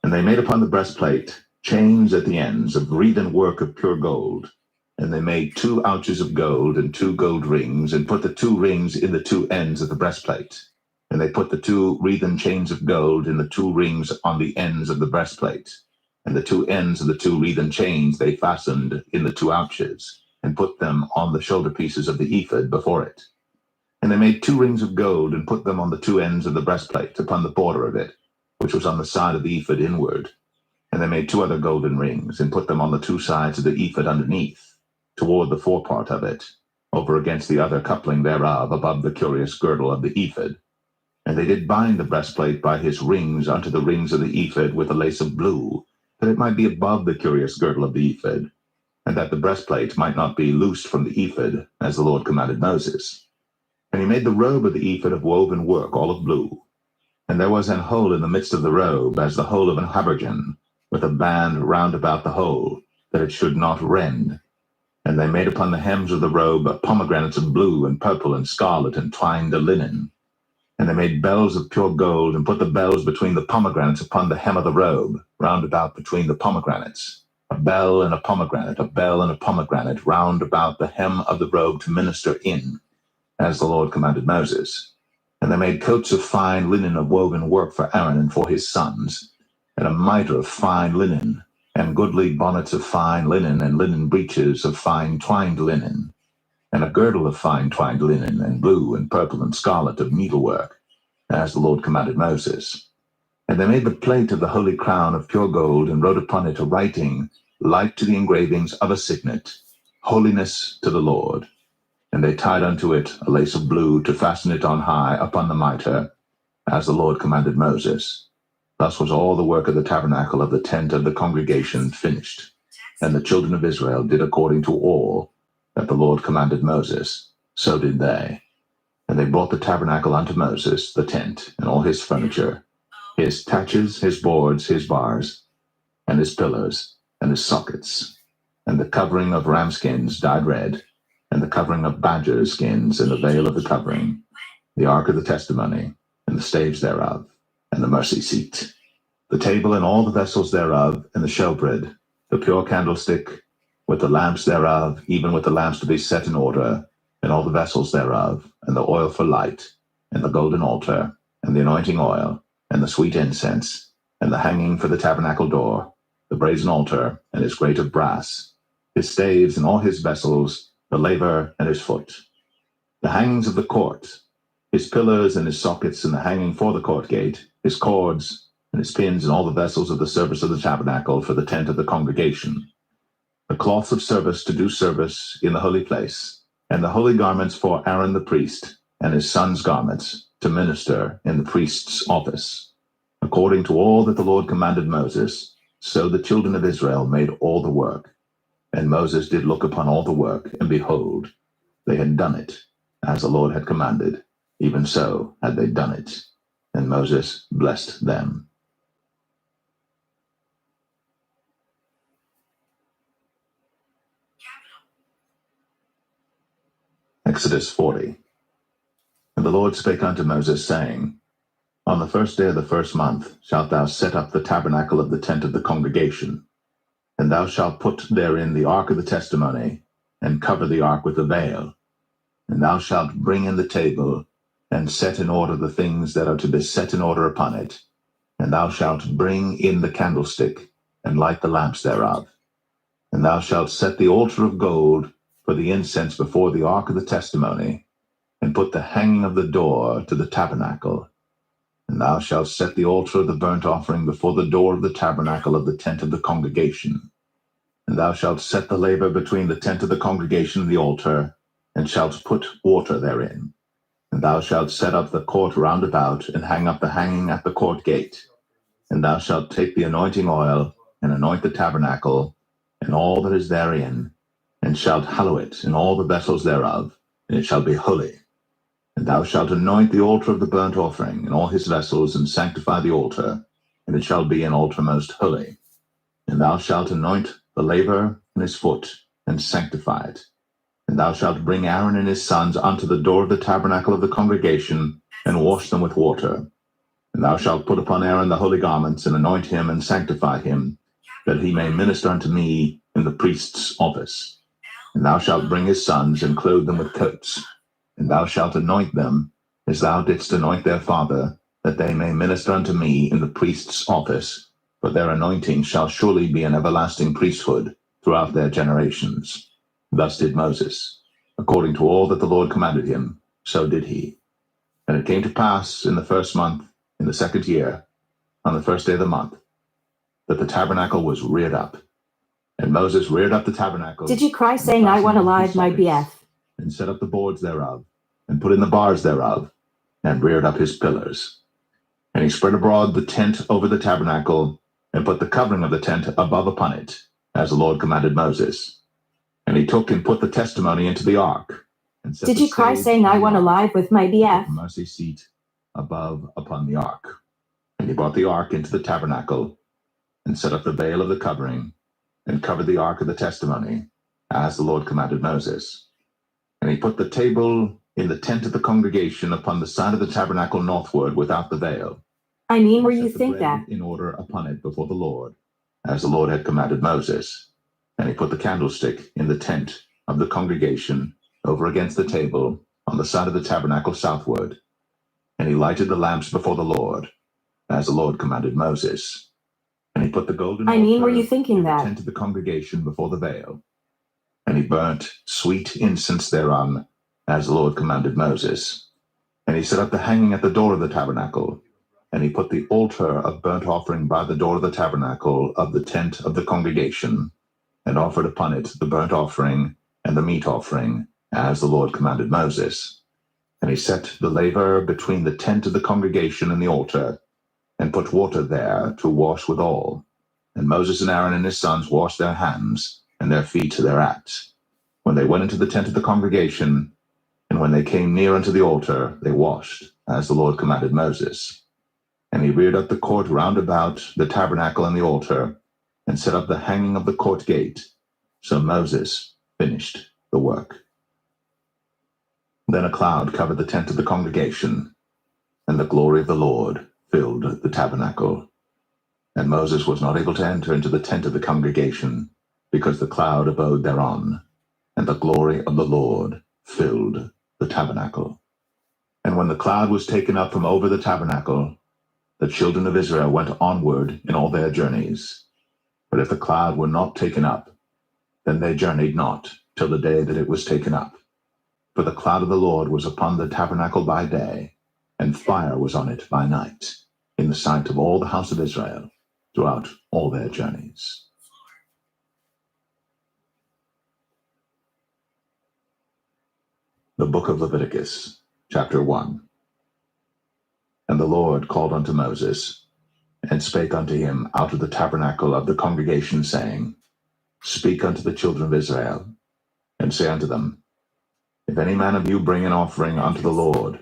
S1: And they made upon the breastplate chains at the ends of wreathen work of pure gold. And they made 2 ouches of gold and 2 gold rings, and put the 2 rings in the 2 ends of the breastplate. And they put the 2 wreathen chains of gold in the 2 rings on the ends of the breastplate. And the 2 ends of the 2 wreathen chains they fastened in the 2 ouches, and put them on the shoulder pieces of the ephod before it. And they made 2 rings of gold, and put them on the 2 ends of the breastplate, upon the border of it, which was on the side of the ephod inward. And they made 2 other golden rings, and put them on the 2 sides of the ephod underneath, toward the forepart of it, over against the other coupling thereof, above the curious girdle of the ephod. And they did bind the breastplate by his rings unto the rings of the ephod with a lace of blue, that it might be above the curious girdle of the ephod, and that the breastplate might not be loosed from the ephod, as the Lord commanded Moses. And he made the robe of the ephod of woven work, all of blue. And there was an hole in the midst of the robe, as the hole of an habergeon, with a band round about the hole, that it should not rend. And they made upon the hems of the robe pomegranates of blue and purple and scarlet, and twined the linen. And they made bells of pure gold, and put the bells between the pomegranates upon the hem of the robe, round about between the pomegranates. A bell and a pomegranate, a bell and a pomegranate, round about the hem of the robe to minister in, as the Lord commanded Moses. And they made coats of fine linen of woven work for Aaron and for his sons, and a mitre of fine linen, and goodly bonnets of fine linen, and linen breeches of fine twined linen, and a girdle of fine twined linen, and blue and purple and scarlet of needlework, as the Lord commanded Moses. And they made the plate of the holy crown of pure gold, and wrote upon it a writing like to the engravings of a signet, Holiness to the Lord. And they tied unto it a lace of blue, to fasten it on high upon the mitre, as the Lord commanded Moses. Thus was all the work of the tabernacle of the tent of the congregation finished. And the children of Israel did according to all that the Lord commanded Moses, so did they. And they brought the tabernacle unto Moses, the tent, and all his furniture, his taches, his boards, his bars, and his pillars, and his sockets. and the covering of ram skins dyed red, and the covering of badger skins, and the veil of the covering, the ark of the testimony, and the staves thereof, and the mercy seat, the table and all the vessels thereof, and the showbread, the pure candlestick, with the lamps thereof, even with the lamps to be set in order, and all the vessels thereof, and the oil for light, and the golden altar, and the anointing oil, and the sweet incense, and the hanging for the tabernacle door, the brazen altar, and his grate of brass, his staves and all his vessels, the laver and his foot, the hangings of the court, his pillars and his sockets, and the hanging for the court gate, his cords, and his pins, and all the vessels of the service of the tabernacle for the tent of the congregation, the cloths of service to do service in the holy place, and the holy garments for Aaron the priest, and his sons' garments, to minister in the priest's office. According to all that the Lord commanded Moses, so the children of Israel made all the work. And Moses did look upon all the work, and behold, they had done it, as the Lord had commanded, even so had they done it. And Moses blessed them. Exodus 40. And the Lord spake unto Moses, saying, On the first day of the first month shalt thou set up the tabernacle of the tent of the congregation, and thou shalt put therein the ark of the testimony, and cover the ark with a veil. And thou shalt bring in the table, and set in order the things that are to be set in order upon it. And thou shalt bring in the candlestick, and light the lamps thereof. And thou shalt set the altar of gold for the incense before the ark of the testimony, and put the hanging of the door to the tabernacle. And thou shalt set the altar of the burnt offering before the door of the tabernacle of the tent of the congregation. And thou shalt set the laver between the tent of the congregation and the altar, and shalt put water therein. And thou shalt set up the court round about, and hang up the hanging at the court gate. And thou shalt take the anointing oil, and anoint the tabernacle, and all that is therein, and shalt hallow it, and all the vessels thereof, and it shall be holy. And thou shalt anoint the altar of the burnt offering, and all his vessels, and sanctify the altar, and it shall be an altar most holy. And thou shalt anoint the laver and his foot, and sanctify it. And thou shalt bring Aaron and his sons unto the door of the tabernacle of the congregation, and wash them with water. And thou shalt put upon Aaron the holy garments, and anoint him, and sanctify him, that he may minister unto me in the priest's office. And thou shalt bring his sons, and clothe them with coats. And thou shalt anoint them, as thou didst anoint their father, that they may minister unto me in the priest's office, for their anointing shall surely be an everlasting priesthood throughout their generations. Thus did Moses. According to all that the Lord commanded him, so did he. And it came to pass in the first month, in the second year, on the first day of the month, that the tabernacle was reared up. And Moses reared up the tabernacle.
S3: Did you cry saying, I want to live my BF?
S1: And set up the boards thereof, and put in the bars thereof, and reared up his pillars. And he spread abroad the tent over the tabernacle, and put the covering of the tent above upon it, as the Lord commanded Moses. And he took and put the testimony into the ark. And set
S3: Did
S1: the
S3: you cry
S1: stage
S3: saying,
S1: on
S3: I
S1: the
S3: want to
S1: ark,
S3: live with my
S1: the
S3: BF?
S1: mercy seat above upon the ark. And he brought the ark into the tabernacle, and set up the veil of the covering, and covered the ark of the testimony, as the Lord commanded Moses. And he put the table in the tent of the congregation upon the side of the tabernacle northward without the veil.
S3: I mean, where
S1: And
S3: you
S1: set the
S3: think
S1: bread
S3: that?
S1: in order upon it before the Lord, as the Lord had commanded Moses. And he put the candlestick in the tent of the congregation over against the table on the side of the tabernacle southward. And he lighted the lamps before the Lord, as the Lord commanded Moses. And he put the golden
S3: I mean, were
S1: altar
S3: you thinking
S1: in the
S3: that?
S1: tent of the congregation before the veil. And he burnt sweet incense thereon, as the Lord commanded Moses. And he set up the hanging at the door of the tabernacle. And he put the altar of burnt offering by the door of the tabernacle of the tent of the congregation, and offered upon it the burnt offering and the meat offering, as the Lord commanded Moses. And he set the laver between the tent of the congregation and the altar, and put water there to wash withal. And Moses and Aaron and his sons washed their hands and their feet thereat, when they went into the tent of the congregation, and when they came near unto the altar, they washed, as the Lord commanded Moses. And he reared up the court round about the tabernacle and the altar, and set up the hanging of the court gate, So Moses finished the work. Then a cloud covered the tent of the congregation, and the glory of the Lord filled the tabernacle. And Moses was not able to enter into the tent of the congregation, because the cloud abode thereon, and the glory of the Lord filled the tabernacle. And when the cloud was taken up from over the tabernacle, the children of Israel went onward in all their journeys. But if the cloud were not taken up, then they journeyed not till the day that it was taken up. For the cloud of the Lord was upon the tabernacle by day, and fire was on it by night, in the sight of all the house of Israel, throughout all their journeys. The book of Leviticus, chapter 1. And the Lord called unto Moses, and spake unto him out of the tabernacle of the congregation, saying, Speak unto the children of Israel, and say unto them, If any man of you bring an offering unto the Lord,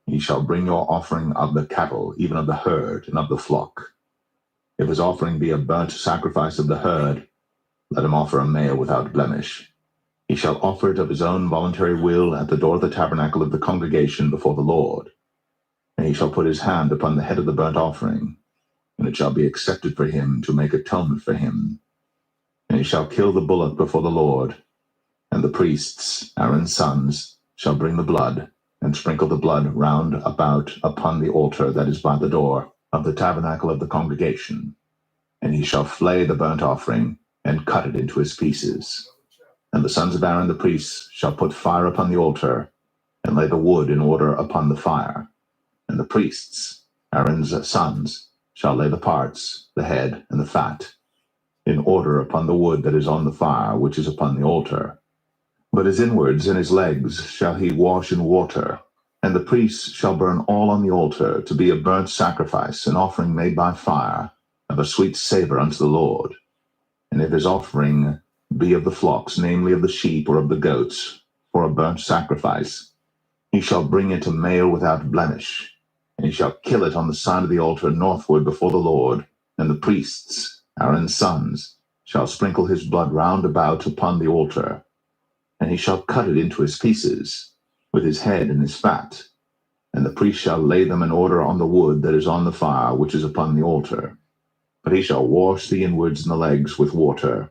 S1: ye shall bring your offering of the cattle, even of the herd, and of the flock. If his offering be a burnt sacrifice of the herd, let him offer a male without blemish. He shall offer it of his own voluntary will at the door of the tabernacle of the congregation before the Lord. And he shall put his hand upon the head of the burnt offering, and it shall be accepted for him to make atonement for him. And he shall kill the bullock before the Lord, and the priests, Aaron's sons, shall bring the blood, and sprinkle the blood round about upon the altar that is by the door of the tabernacle of the congregation. And he shall flay the burnt offering, and cut it into his pieces. And the sons of Aaron the priests shall put fire upon the altar, and lay the wood in order upon the fire. And the priests, Aaron's sons, shall lay the parts, the head, and the fat, in order upon the wood that is on the fire, which is upon the altar. But his inwards and his legs shall he wash in water, and the priests shall burn all on the altar to be a burnt sacrifice, an offering made by fire, of a sweet savor unto the Lord. And if his offering be of the flocks, namely of the sheep or of the goats, for a burnt sacrifice, he shall bring it a male without blemish, and he shall kill it on the side of the altar northward before the Lord. And the priests, Aaron's sons, shall sprinkle his blood round about upon the altar, and he shall cut it into his pieces, with his head and his fat. And the priest shall lay them in order on the wood that is on the fire, which is upon the altar. But he shall wash the inwards and the legs with water,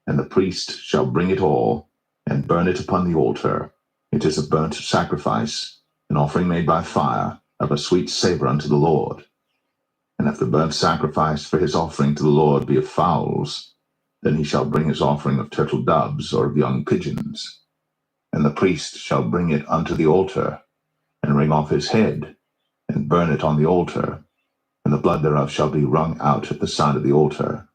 S1: and the priest shall bring it all, and burn it upon the altar. It is a burnt sacrifice, an offering made by fire, of a sweet savor unto the Lord. And if the burnt sacrifice for his offering to the Lord be of fowls, then he shall bring his offering of turtle doves or of young pigeons. And the priest shall bring it unto the altar, and wring off his head, and burn it on the altar. And the blood thereof shall be wrung out at the side of the altar.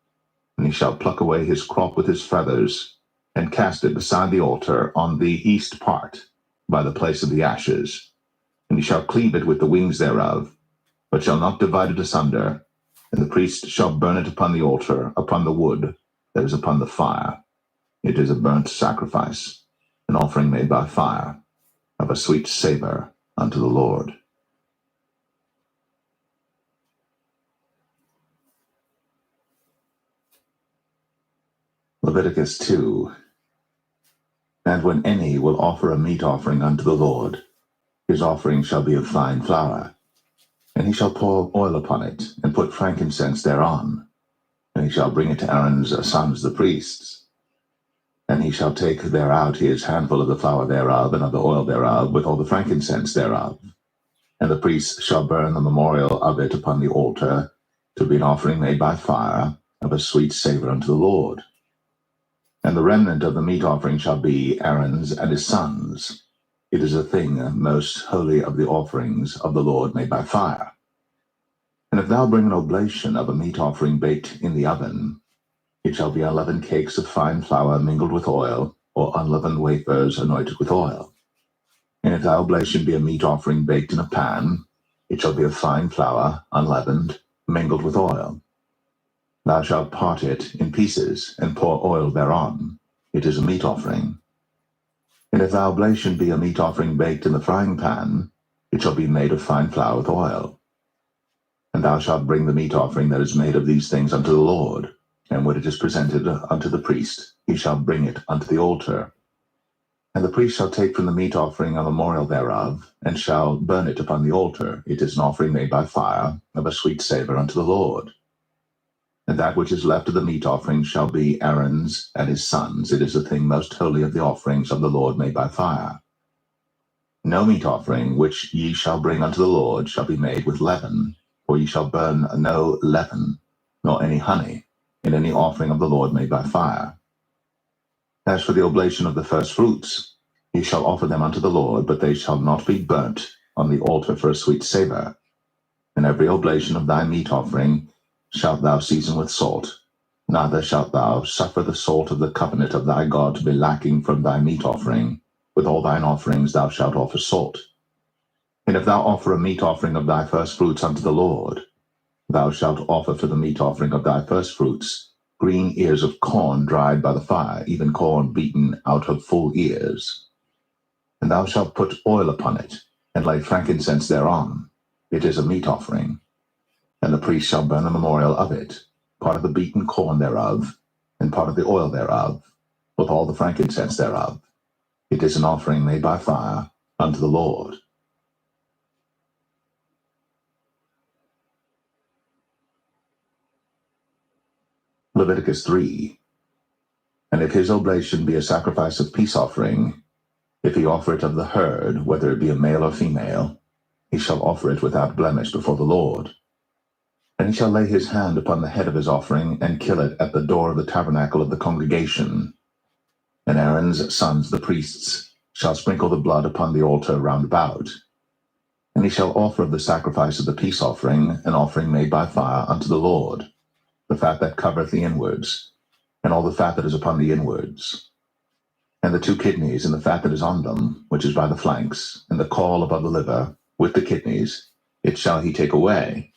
S1: And he shall pluck away his crop with his feathers, and cast it beside the altar on the east part, by the place of the ashes. And he shall cleave it with the wings thereof, but shall not divide it asunder. And the priest shall burn it upon the altar, upon the wood that is upon the fire. It is a burnt sacrifice, an offering made by fire, of a sweet savor unto the Lord. Leviticus 2. And when any will offer a meat offering unto the Lord, his offering shall be of fine flour. And he shall pour oil upon it, and put frankincense thereon. And he shall bring it to Aaron's sons the priests. And he shall take thereout his handful of the flour thereof, and of the oil thereof, with all the frankincense thereof. And the priests shall burn the memorial of it upon the altar, to be an offering made by fire, of a sweet savor unto the Lord. And the remnant of the meat offering shall be Aaron's and his sons. It is a thing most holy of the offerings of the Lord made by fire. And if thou bring an oblation of a meat offering baked in the oven, it shall be unleavened cakes of fine flour mingled with oil, or unleavened wafers anointed with oil. And if thy oblation be a meat offering baked in a pan, it shall be of fine flour, unleavened, mingled with oil. Thou shalt part it in pieces, and pour oil thereon. It is a meat offering. And if thy oblation be a meat offering baked in the frying pan, it shall be made of fine flour with oil. And thou shalt bring the meat offering that is made of these things unto the Lord, and when it is presented unto the priest, he shall bring it unto the altar. And the priest shall take from the meat offering a memorial thereof, and shall burn it upon the altar. It is an offering made by fire, of a sweet savour unto the Lord. And that which is left of the meat offering shall be Aaron's and his sons. It is a thing most holy of the offerings of the Lord made by fire. No meat offering which ye shall bring unto the Lord shall be made with leaven, for ye shall burn no leaven, nor any honey, in any offering of the Lord made by fire. As for the oblation of the first fruits, ye shall offer them unto the Lord, but they shall not be burnt on the altar for a sweet savour. And every oblation of thy meat offering shalt thou season with salt, neither shalt thou suffer the salt of the covenant of thy God to be lacking from thy meat offering. With all thine offerings thou shalt offer salt. And if thou offer a meat offering of thy first fruits unto the Lord, thou shalt offer for the meat offering of thy first fruits green ears of corn dried by the fire, even corn beaten out of full ears. And thou shalt put oil upon it, and lay frankincense thereon. It is a meat offering. And the priest shall burn a memorial of it, part of the beaten corn thereof, and part of the oil thereof, with all the frankincense thereof. It is an offering made by fire unto the Lord. Leviticus 3. And if his oblation be a sacrifice of peace offering, if he offer it of the herd, whether it be a male or female, he shall offer it without blemish before the Lord. And he shall lay his hand upon the head of his offering, and kill it at the door of the tabernacle of the congregation. And Aaron's sons, the priests, shall sprinkle the blood upon the altar round about. And he shall offer of the sacrifice of the peace offering an offering made by fire unto the Lord, the fat that covereth the inwards, and all the fat that is upon the inwards, and the 2 kidneys, and the fat that is on them, which is by the flanks, and the caul above the liver, with the kidneys, it shall he take away.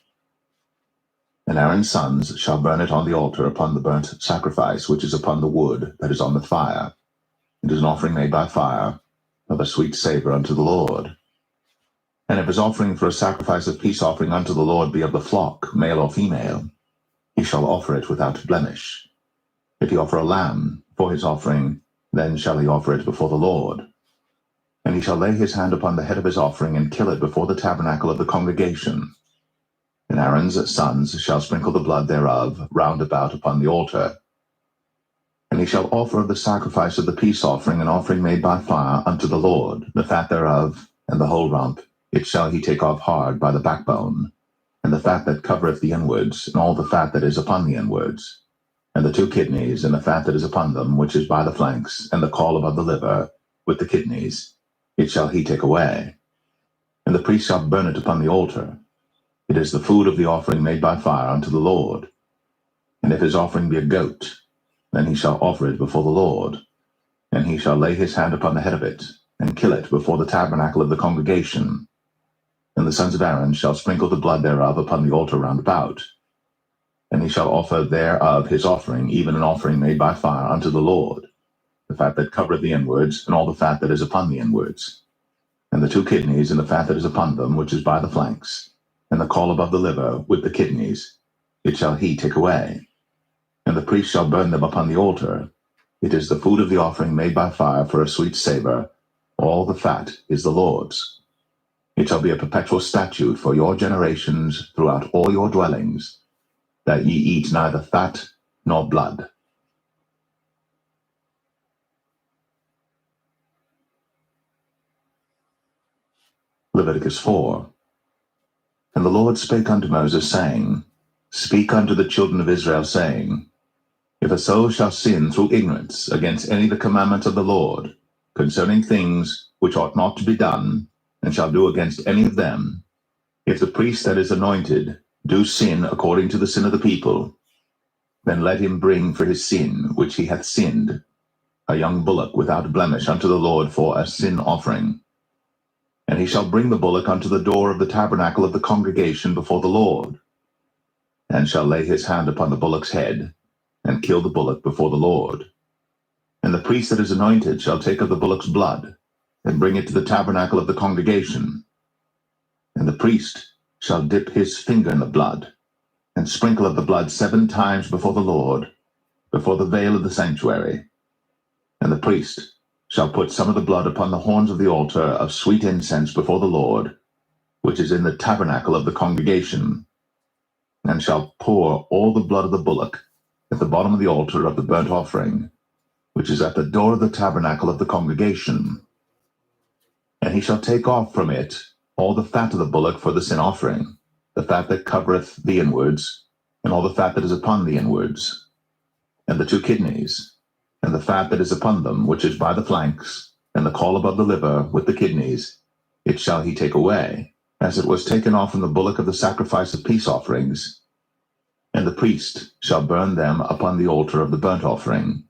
S1: And Aaron's sons shall burn it on the altar upon the burnt sacrifice, which is upon the wood that is on the fire. It is an offering made by fire, of a sweet savour unto the Lord. And if his offering for a sacrifice of peace offering unto the Lord be of the flock, male or female, he shall offer it without blemish. If he offer a lamb for his offering, then shall he offer it before the Lord. And he shall lay his hand upon the head of his offering, and kill it before the tabernacle of the congregation. And Aaron's sons shall sprinkle the blood thereof round about upon the altar. And he shall offer of the sacrifice of the peace offering an offering made by fire unto the Lord, the fat thereof, and the whole rump, it shall he take off hard by the backbone, and the fat that covereth the inwards, and all the fat that is upon the inwards, and the 2 kidneys, and the fat that is upon them, which is by the flanks, and the caul above the liver, with the kidneys, it shall he take away. And the priest shall burn it upon the altar. It is the food of the offering made by fire unto the Lord. And if his offering be a goat, then he shall offer it before the Lord. And he shall lay his hand upon the head of it, and kill it before the tabernacle of the congregation. And the sons of Aaron shall sprinkle the blood thereof upon the altar round about. And he shall offer thereof his offering, even an offering made by fire unto the Lord, the fat that covereth the inwards, and all the fat that is upon the inwards, and the 2 kidneys, and the fat that is upon them, which is by the flanks, and the caul above the liver, with the kidneys, it shall he take away. And the priest shall burn them upon the altar. It is the food of the offering made by fire for a sweet savour. All the fat is the Lord's. It shall be a perpetual statute for your generations throughout all your dwellings, that ye eat neither fat nor blood. Leviticus 4. And the Lord spake unto Moses, saying, Speak unto the children of Israel, saying, If a soul shall sin through ignorance against any of the commandments of the Lord, concerning things which ought not to be done, and shall do against any of them, if the priest that is anointed do sin according to the sin of the people, then let him bring for his sin which he hath sinned a young bullock without blemish unto the Lord for a sin offering. And he shall bring the bullock unto the door of the tabernacle of the congregation before the Lord, and shall lay his hand upon the bullock's head, and kill the bullock before the Lord. And the priest that is anointed shall take of the bullock's blood, and bring it to the tabernacle of the congregation. And the priest shall dip his finger in the blood, and sprinkle of the blood 7 times before the Lord, before the veil of the sanctuary, And the priest shall put some of the blood upon the horns of the altar of sweet incense before the Lord, which is in the tabernacle of the congregation, and shall pour all the blood of the bullock at the bottom of the altar of the burnt offering, which is at the door of the tabernacle of the congregation. And he shall take off from it all the fat of the bullock for the sin offering, the fat that covereth the inwards, and all the fat that is upon the inwards, and the 2 kidneys, and the fat that is upon them, which is by the flanks, and the caul above the liver with the kidneys, it shall he take away, as it was taken off from the bullock of the sacrifice of peace offerings. And the priest shall burn them upon the altar of the burnt offering.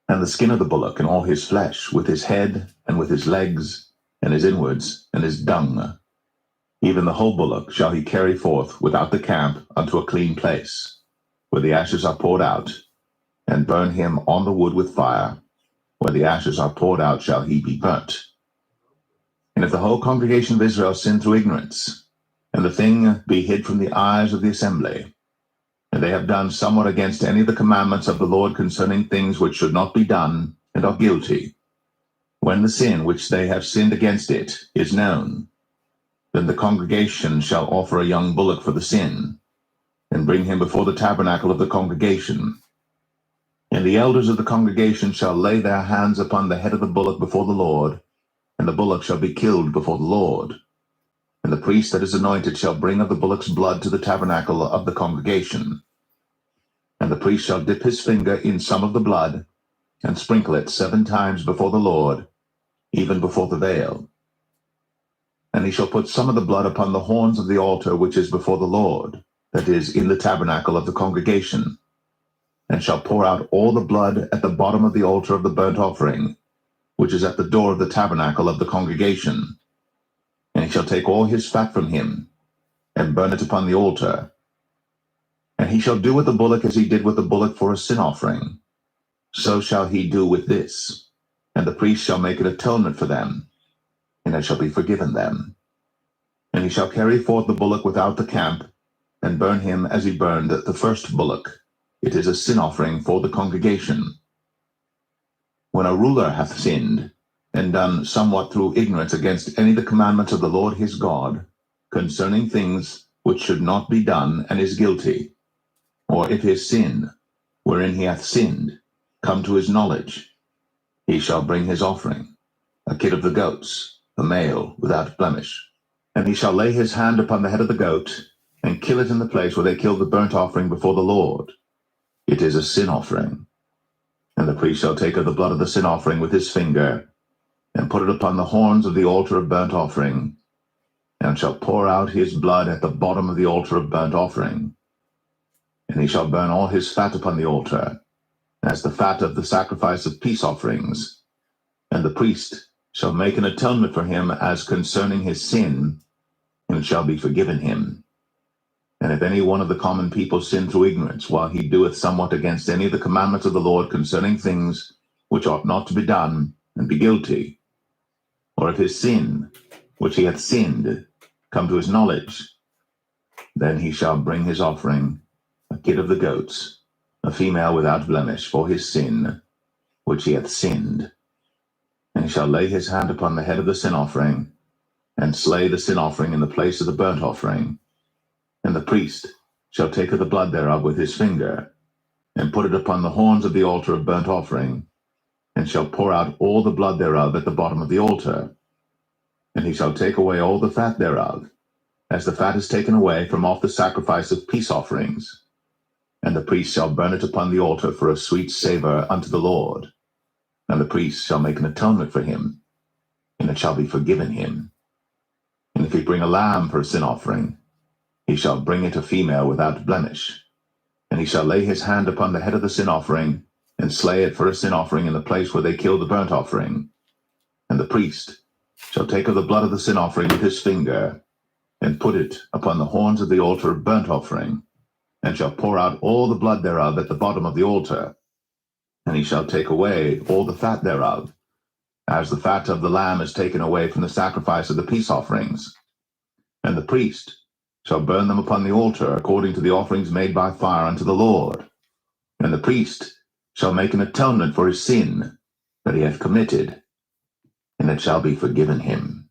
S1: And the skin of the bullock and all his flesh, with his head, and with his legs, and his inwards, and his dung, even the whole bullock shall he carry forth without the camp unto a clean place, where the ashes are poured out, and burn him on the wood with fire. Where the ashes are poured out shall he be burnt. And if the whole congregation of Israel sin through ignorance, and the thing be hid from the eyes of the assembly, and they have done somewhat against any of the commandments of the Lord concerning things which should not be done, and are guilty, when the sin which they have sinned against it is known, then the congregation shall offer a young bullock for the sin, and bring him before the tabernacle of the congregation. And the elders of the congregation shall lay their hands upon the head of the bullock before the Lord, and the bullock shall be killed before the Lord. And the priest that is anointed shall bring of the bullock's blood to the tabernacle of the congregation. And the priest shall dip his finger in some of the blood, and sprinkle it 7 times before the Lord, even before the veil. And he shall put some of the blood upon the horns of the altar which is before the Lord, that is, in the tabernacle of the congregation, and shall pour out all the blood at the bottom of the altar of the burnt offering, which is at the door of the tabernacle of the congregation. And he shall take all his fat from him, and burn it upon the altar. And he shall do with the bullock as he did with the bullock for a sin offering. So shall he do with this. And the priest shall make an atonement for them, and it shall be forgiven them. And he shall carry forth the bullock without the camp, and burn him as he burned the first bullock. It is a sin offering for the congregation. When a ruler hath sinned, and done somewhat through ignorance against any of the commandments of the Lord his God, concerning things which should not be done, and is guilty, or if his sin, wherein he hath sinned, come to his knowledge, he shall bring his offering, a kid of the goats, a male without blemish. And he shall lay his hand upon the head of the goat, and kill it in the place where they killed the burnt offering before the Lord. It is a sin offering. And the priest shall take of the blood of the sin offering with his finger, and put it upon the horns of the altar of burnt offering, and shall pour out his blood at the bottom of the altar of burnt offering. And he shall burn all his fat upon the altar, as the fat of the sacrifice of peace offerings. And the priest shall make an atonement for him as concerning his sin, and it shall be forgiven him. And if any one of the common people sin through ignorance, while he doeth somewhat against any of the commandments of the Lord concerning things which ought not to be done, and be guilty, or if his sin, which he hath sinned, come to his knowledge, then he shall bring his offering, a kid of the goats, a female without blemish, for his sin, which he hath sinned. And he shall lay his hand upon the head of the sin offering, and slay the sin offering in the place of the burnt offering. And the priest shall take of the blood thereof with his finger, and put it upon the horns of the altar of burnt offering, and shall pour out all the blood thereof at the bottom of the altar. And he shall take away all the fat thereof, as the fat is taken away from off the sacrifice of peace offerings. And the priest shall burn it upon the altar for a sweet savour unto the Lord. And the priest shall make an atonement for him, and it shall be forgiven him. And if he bring a lamb for a sin offering, he shall bring it a female without blemish. And he shall lay his hand upon the head of the sin offering, and slay it for a sin offering in the place where they killed the burnt offering. And the priest shall take of the blood of the sin offering with his finger, and put it upon the horns of the altar of burnt offering, and shall pour out all the blood thereof at the bottom of the altar. And he shall take away all the fat thereof, as the fat of the lamb is taken away from the sacrifice of the peace offerings. And the priest shall burn them upon the altar according to the offerings made by fire unto the Lord. And the priest shall make an atonement for his sin that he hath committed, and it shall be forgiven him.